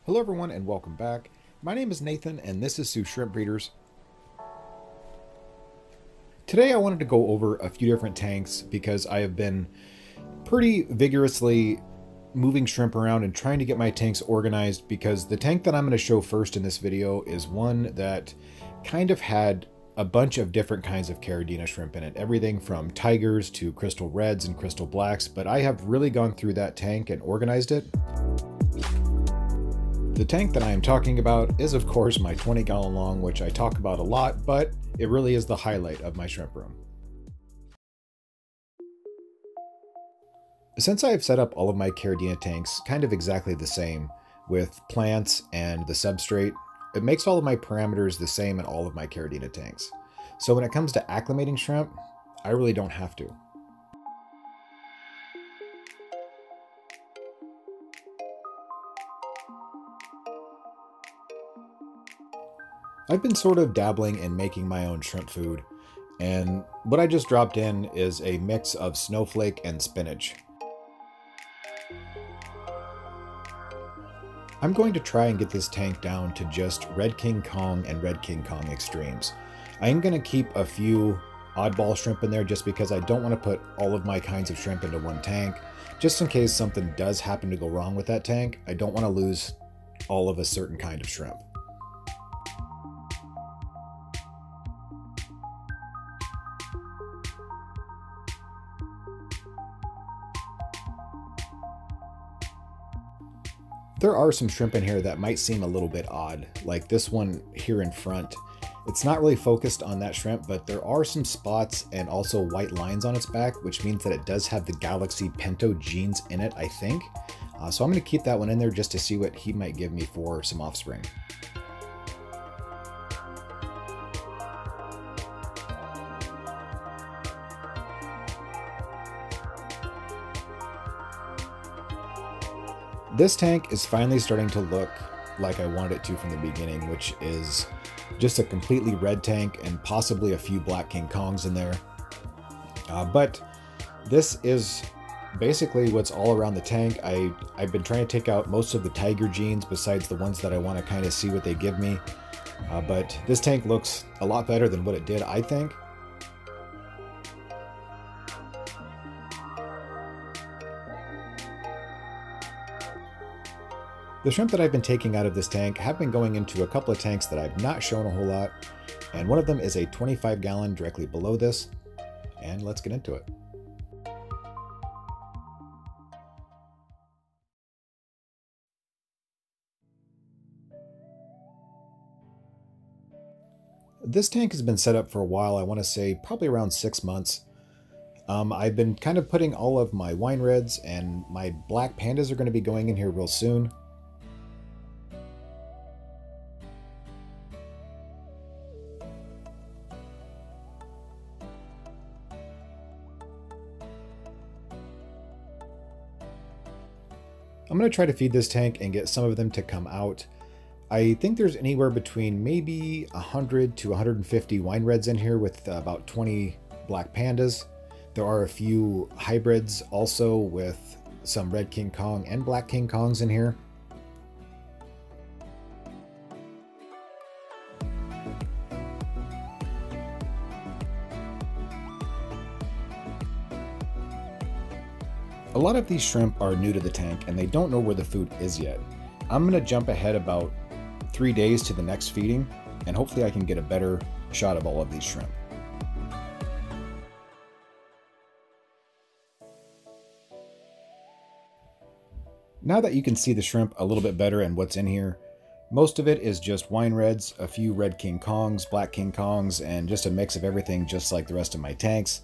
Hello everyone and welcome back. My name is Nathan and this is Sioux Shrimp Breeders. Today I wanted to go over a few different tanks because I have been pretty vigorously moving shrimp around and trying to get my tanks organized, because the tank that I'm going to show first in this video is one that kind of had a bunch of different kinds of Caridina shrimp in it. Everything from tigers to crystal reds and crystal blacks, but I have really gone through that tank and organized it. The tank that I am talking about is of course my 20-gallon long, which I talk about a lot, but it really is the highlight of my shrimp room. Since I have set up all of my Caridina tanks kind of exactly the same, with plants and the substrate, it makes all of my parameters the same in all of my Caridina tanks. So when it comes to acclimating shrimp, I really don't have to. I've been sort of dabbling in making my own shrimp food, and what I just dropped in is a mix of snowflake and spinach. I'm going to try and get this tank down to just Red King Kong and Red King Kong Extremes. I am going to keep a few oddball shrimp in there just because I don't want to put all of my kinds of shrimp into one tank. Just in case something does happen to go wrong with that tank, I don't want to lose all of a certain kind of shrimp. There are some shrimp in here that might seem a little bit odd, like this one here in front. It's not really focused on that shrimp, but there are some spots and also white lines on its back, which means that it does have the Galaxy Pinto genes in it, I think. So I'm going to keep that one in there just to see what he might give me for some offspring. This tank is finally starting to look like I wanted it to from the beginning, which is just a completely red tank and possibly a few Black King Kongs in there. But this is basically what's all around the tank. I've been trying to take out most of the tiger genes besides the ones that I want to kind of see what they give me. But this tank looks a lot better than what it did, I think. The shrimp that I've been taking out of this tank have been going into a couple of tanks that I've not shown a whole lot, and one of them is a 25-gallon directly below this, and let's get into it. This tank has been set up for a while, I want to say probably around 6 months. I've been kind of putting all of my wine reds, and my black pandas are going to be going in here real soon. I'm going to try to feed this tank and get some of them to come out. I think there's anywhere between maybe 100 to 150 wine reds in here with about 20 black pandas. There are a few hybrids also with some Red King Kong and Black King Kongs in here. A lot of these shrimp are new to the tank and they don't know where the food is yet. I'm going to jump ahead about 3 days to the next feeding, and hopefully I can get a better shot of all of these shrimp. Now that you can see the shrimp a little bit better and what's in here, most of it is just wine reds, a few Red King Kongs, Black King Kongs, and just a mix of everything just like the rest of my tanks.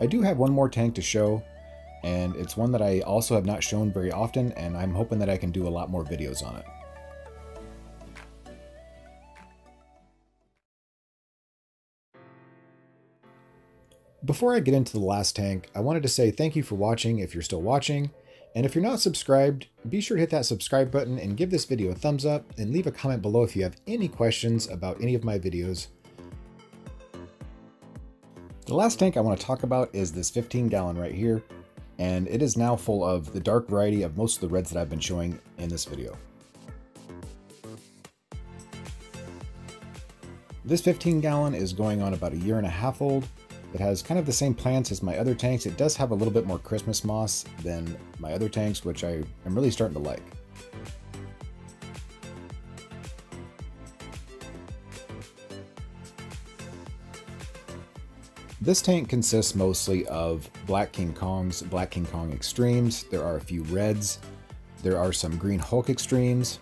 I do have one more tank to show, and it's one that I also have not shown very often, and I'm hoping that I can do a lot more videos on it. Before I get into the last tank, I wanted to say thank you for watching if you're still watching, and if you're not subscribed, be sure to hit that subscribe button and give this video a thumbs up, and leave a comment below if you have any questions about any of my videos. The last tank I want to talk about is this 15-gallon right here, and it is now full of the dark variety of most of the reds that I've been showing in this video. This 15-gallon is going on about a year and a half old. It has kind of the same plants as my other tanks. It does have a little bit more Christmas moss than my other tanks, which I am really starting to like. This tank consists mostly of Black King Kongs, Black King Kong Extremes. There are a few reds. There are some Green Hulk Extremes.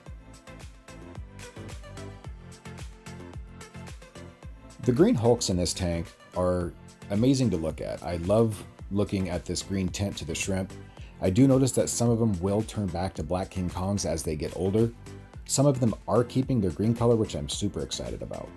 The Green Hulks in this tank are amazing to look at. I love looking at this green tint to the shrimp. I do notice that some of them will turn back to Black King Kongs as they get older. Some of them are keeping their green color, which I'm super excited about.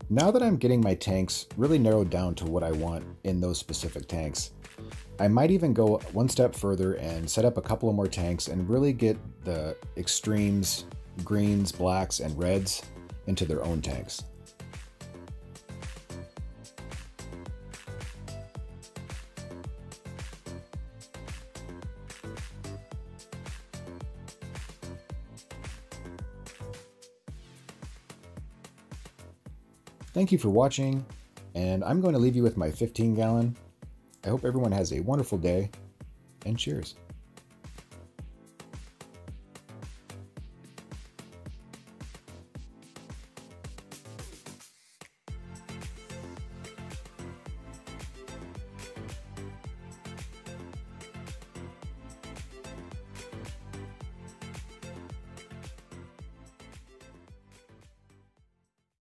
Now that I'm getting my tanks really narrowed down to what I want in those specific tanks, I might even go one step further and set up a couple of more tanks and really get the extremes, greens, blacks, and reds into their own tanks. Thank you for watching, and I'm going to leave you with my 15-gallon. I hope everyone has a wonderful day, and cheers.